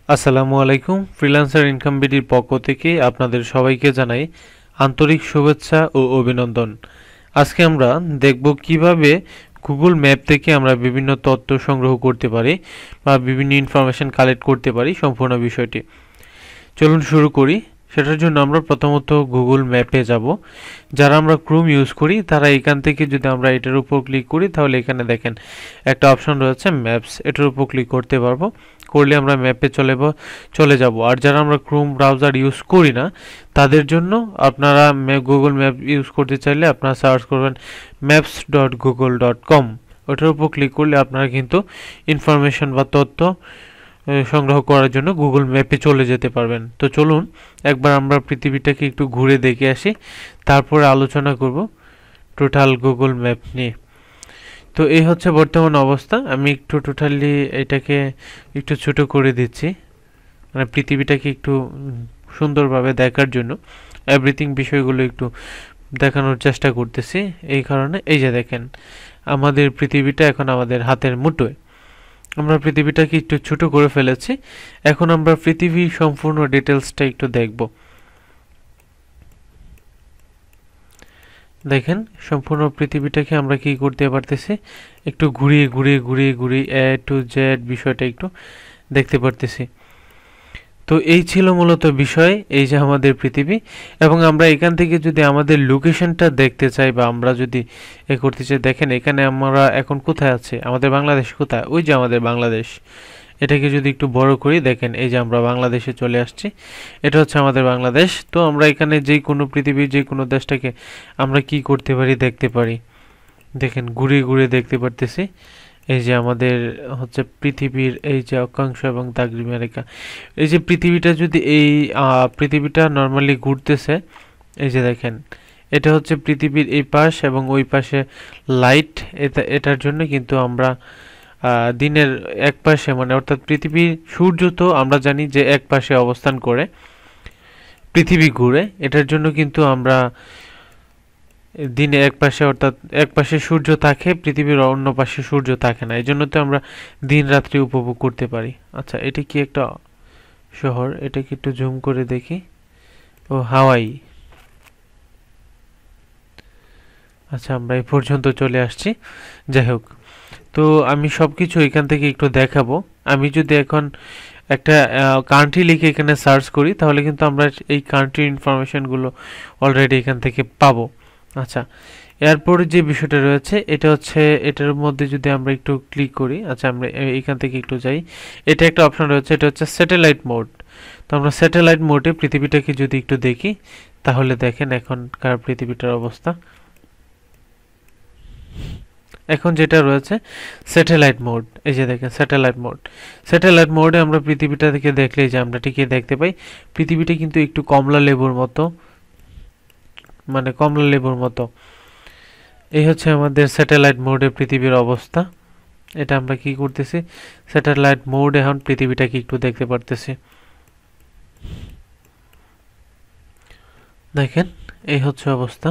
আসসালামু আলাইকুম। Freelancer income বিডির পক্ষ থেকে আপনাদের সবাইকে জানাই আন্তরিক শুভেচ্ছা ও অভিনন্দন। আজকে আমরা দেখব কিভাবে গুগল ম্যাপ থেকে আমরা বিভিন্ন তথ্য সংগ্রহ করতে পারি বা বিভিন্ন ইনফরমেশন কালেক্ট করতে পারি সম্পূর্ণ বিষয়টি। চলুন শুরু করি। সেটার জন্য আমরা প্রথমত গুগল ম্যাপে যাব। যারা আমরা ক্রোম ইউজ করি তারা এখান থেকে যদি আমরা এটার উপর ক্লিক করি তাহলে এখানে দেখেন একটা অপশন রয়েছে ম্যাপস, এটার উপর ক্লিক করতে পারবো। করলে আমরা ম্যাপে চলে যাব। আর যারা আমরা ক্রোম ব্রাউজার ইউজ করি না তাদের জন্য আপনারা গুগল ম্যাপ ইউজ করতে চাইলে আপনারা সার্চ করবেন maps.google.com। ওটার উপর ক্লিক করলে আপনারা কিন্তু ইনফরমেশন বা তথ্য সংগ্রহ করার জন্য গুগল ম্যাপে চলে যেতে পারবেন। তো চলুন একবার আমরা পৃথিবীটাকে একটু ঘুরে দেখে আসি, তারপরে আলোচনা করব টোটাল গুগল ম্যাপ নিয়ে। তো এই হচ্ছে বর্তমান অবস্থা। আমি একটু টোটালি এটাকে একটু ছোট করে দিচ্ছি, মানে পৃথিবীটাকে একটু সুন্দরভাবে দেখার জন্য এভরিথিং বিষয়গুলো একটু দেখানোর চেষ্টা করতেছি। এই কারণে এই যে দেখেন আমাদের পৃথিবীটা এখন আমাদের হাতের মুঠোয়। আমরা পৃথিবীটাকে একটু ছোট করে ফেলেছি। এখন আমরা পৃথিবীর সম্পূর্ণ ডিটেলসটা একটু দেখব। দেখেন সম্পূর্ণ পৃথিবীটাকে আমরা কি করতে পারতেছি, একটু ঘুরিয়ে এ টু জেড বিষয়টা একটু দেখতে পারতেছি। তো এই ছিল মূলত বিষয়, এই যে আমাদের পৃথিবী। এবং আমরা এখান থেকে যদি আমাদের লোকেশনটা দেখতে চাই বা আমরা যদি এ করতে চাই, দেখেন এখানে আমরা এখন কোথায় আছি, আমাদের বাংলাদেশ কোথায়, ওই যে আমাদের বাংলাদেশ। এটাকে যদি একটু বড় করি দেখেন এই যে আমরা বাংলাদেশে চলে আসছি, এটা হচ্ছে আমাদের বাংলাদেশ। তো আমরা এখানে যে কোনো পৃথিবীর যে কোনো দেশটাকে আমরা কি করতে পারি দেখতে পারি। দেখেন ঘুরিয়ে দেখতে পারতেছি এই যে আমাদের হচ্ছে পৃথিবীর এই যে অক্ষাংশ এবং দাগরিমা রেখা। এই যে পৃথিবীটা যদি এই পৃথিবীটা নর্মালি ঘুরতেছে, এই যে দেখেন এটা হচ্ছে পৃথিবীর এই পাশ এবং ওই পাশে লাইট। এটার জন্য কিন্তু আমরা দিনের এক পাশে, মানে অর্থাৎ পৃথিবীর সূর্য তো আমরা জানি যে এক পাশে অবস্থান করে, পৃথিবী ঘুরে। এটার জন্য কিন্তু আমরা দিনে এক পাশে, অর্থাৎ এক পাশে সূর্য থাকে, পৃথিবীর অন্য পাশে সূর্য থাকে না। এই জন্য তো আমরা দিন রাত্রি উপভোগ করতে পারি। আচ্ছা এটা কি একটা শহর, এটাকে একটু জুম করে দেখি। ও হাওয়াই। আচ্ছা আমরা এই পর্যন্ত চলে আসছি। যাই হোক, তো আমি সবকিছু এখান থেকে একটু দেখাবো। আমি যদি এখন একটা কান্ট্রি লিখে এখানে সার্চ করি তাহলে কিন্তু আমরা এই কান্ট্রির ইনফরমেশনগুলো অলরেডি এখান থেকে পাবো। আচ্ছা এরপর যে বিষয়টা রয়েছে এটা হচ্ছে, এটার মধ্যে যদি আমরা একটু ক্লিক করি, আচ্ছা আমরা এখান থেকে একটু যাই, এটা একটা অপশন রয়েছে, এটা হচ্ছে স্যাটেলাইট মোড। তো আমরা স্যাটেলাইট মোডে পৃথিবীটাকে যদি একটু দেখি তাহলে দেখেন এখনকার পৃথিবীটার অবস্থা। এখন যেটা রয়েছে স্যাটেলাইট মোড, এই যে দেখেন স্যাটেলাইট মোডে আমরা পৃথিবীটা থেকে দেখলেই যে আমরা ঠিকই দেখতে পাই পৃথিবীটা কিন্তু একটু কমলা লেবুর মতো, মানে কমলা লেবুর মতো। এই হচ্ছে আমাদের স্যাটেলাইট মোডে পৃথিবীর অবস্থা। এটা আমরা কি করতেছি, স্যাটেলাইট মোড এখন পৃথিবীটাকে একটু দেখতে পারতেছি। দেখেন এই হচ্ছে অবস্থা।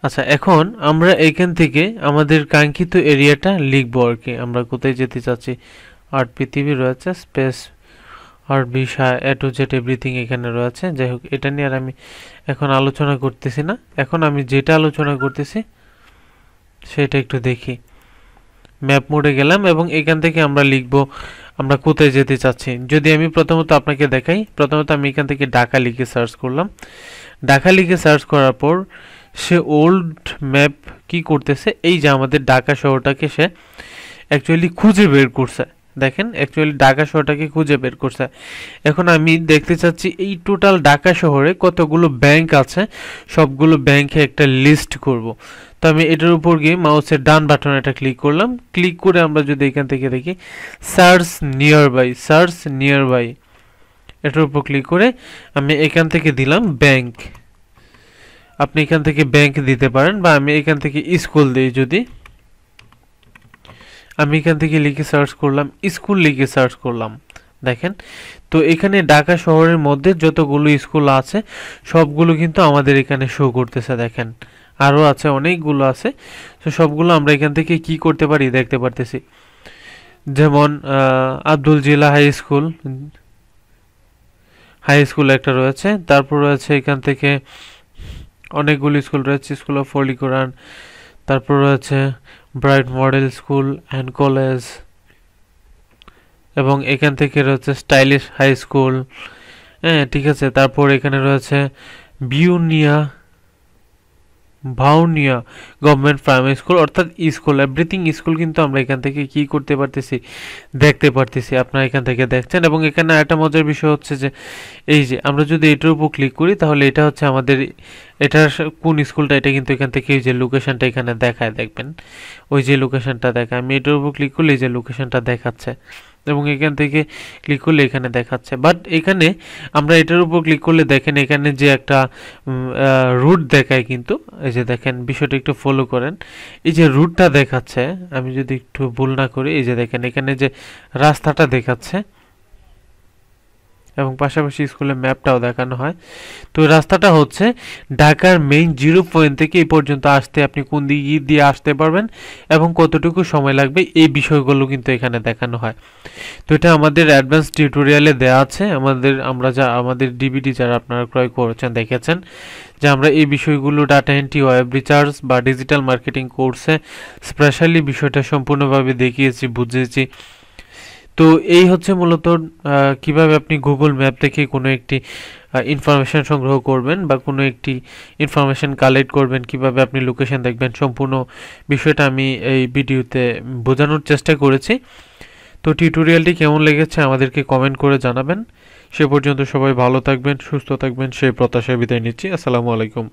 আচ্ছা এখন আমরা এখান থেকে আমাদের কাঙ্ক্ষিত এরিয়াটা লিখবো আর কি, আমরা কোথায় যেতে চাচ্ছি। আর পৃথিবী রয়েছে, স্পেস আর বিষয় এ টু জেড এভরিথিং এখানে রয়েছে। যাই হোক এটা নিয়ে আর আমি এখন আলোচনা করতেছি না। এখন আমি যেটা আলোচনা করতেছি সেটা একটু দেখি। ম্যাপ মোডে গেলাম এবং এখান থেকে আমরা লিখব আমরা কোথায় যেতে চাচ্ছি। যদি আমি প্রথমত আপনাকে দেখাই, প্রথমত আমি এখান থেকে ঢাকা লিখে সার্চ করলাম। ঢাকা লিখে সার্চ করার পর সে ওল্ড ম্যাপ কি করতেছে, এই যে আমাদের ঢাকা শহরটাকে সে অ্যাকচুয়ালি খুঁজে বের করছে। দেখেন অ্যাকচুয়ালি ঢাকা শহরটাকে খুঁজে বের করছে। এখন আমি দেখতে চাচ্ছি এই টোটাল ঢাকা শহরে কতগুলো ব্যাংক আছে, সবগুলো ব্যাংকে একটা লিস্ট করব। তো আমি এটার উপর গিয়ে মাউসের ডান বাটন এটা ক্লিক করলাম। ক্লিক করে আমরা যদি এখান থেকে দেখি সার্চ নিয়ার বাই, এটার উপর ক্লিক করে আমি এখান থেকে দিলাম ব্যাংক। আপনি এখান থেকে ব্যাংক দিতে পারেন বা আমি এখান থেকে স্কুল দিই। যদি আমি এখান থেকে লিখে সার্চ করলাম, স্কুল লিখে সার্চ করলাম, দেখেন তো এখানে ঢাকা শহরের মধ্যে যতগুলো স্কুল আছে সবগুলো কিন্তু আমাদের এখানে শো করতেছে। দেখেন আরও আছে, অনেকগুলো আছে। তো সবগুলো আমরা এখান থেকে কি করতে পারি দেখতে পারতেছি। যেমন আব্দুল জিলা হাই স্কুল একটা রয়েছে, তারপর রয়েছে এখান থেকে অনেকগুলি স্কুল রয়েছে, স্কুল অফ হোলি কোরআন, তারপর রয়েছে bright model school and college, এবং এখান থেকে রয়েছে স্টাইলিশ হাই স্কুল। হ্যাঁ, ঠিক আছে। তারপর এখানে রয়েছে ভাউনিয়া গভর্নমেন্ট প্রাইমারি স্কুল, অর্থাৎ স্কুল, এভরিথিং স্কুল কিন্তু আমরা এখান থেকে কি করতে পারতেছি, দেখতে পারতেছি। আপনারা এখান থেকে দেখছেন। এবং এখানে একটা মজার বিষয় হচ্ছে যে এই যে আমরা যদি এটার উপর ক্লিক করি তাহলে এটা হচ্ছে আমাদের এটার কোন স্কুলটা, এটা কিন্তু এখান থেকে এই যে লোকেশনটা এখানে দেখায়, দেখবেন ওই যে লোকেশনটা দেখায়। আমি এটার উপর ক্লিক করলে এই যে লোকেশনটা দেখাচ্ছে, এবং এখান থেকে ক্লিক করলে এখানে দেখাচ্ছে। বাট এখানে আমরা এটার উপর ক্লিক করলে দেখেন এখানে যে একটা রুট দেখায়, কিন্তু এই যে দেখেন বিষয়টা একটু ফলো করেন, এই যে রুটটা দেখাচ্ছে, আমি যদি একটু ভুল না করি, এই যে দেখেন এখানে যে রাস্তাটা দেখাচ্ছে এবং পাশাপাশি স্কুলের ম্যাপটাও দেখানো হয়। তো রাস্তাটা হচ্ছে ঢাকার মেইন 0 পয়েন্ট থেকে এই পর্যন্ত আসতে আপনি কোন দিক দিয়ে আসতে পারবেন এবং কতটুকু সময় লাগবে, এই বিষয়গুলো কিন্তু এখানে দেখানো হয়। তো এটা আমাদের অ্যাডভান্স টিউটোরিয়ালে দেওয়া আছে, আমাদের ডিভিডি যারা আপনারা ক্রয় করেছেন দেখেছেন যে আমরা এই বিষয়গুলো ডাটা এন্ট্রি, ওয়েব রিসার্চ বা ডিজিটাল মার্কেটিং কোর্সে স্পেশালি বিষয়টা সম্পূর্ণভাবে দেখিয়েছি, বুঝিয়েছি। তো এই হচ্ছে মূলত কিভাবে আপনি গুগল ম্যাপ থেকে কোনো একটি ইনফরমেশন সংগ্রহ করবেন বা কোনো একটি ইনফরমেশন কালেক্ট করবেন, কিভাবে আপনি লোকেশন দেখবেন, সম্পূর্ণ বিষয়টা আমি এই ভিডিওতে বোঝানোর চেষ্টা করেছি। তো টিউটোরিয়ালটি কেমন লেগেছে আমাদেরকে কমেন্ট করে জানাবেন। সে পর্যন্ত সবাই ভালো থাকবেন, সুস্থ থাকবেন, সেই প্রত্যাশায় বিদায় নিচ্ছি। আসসালামু আলাইকুম।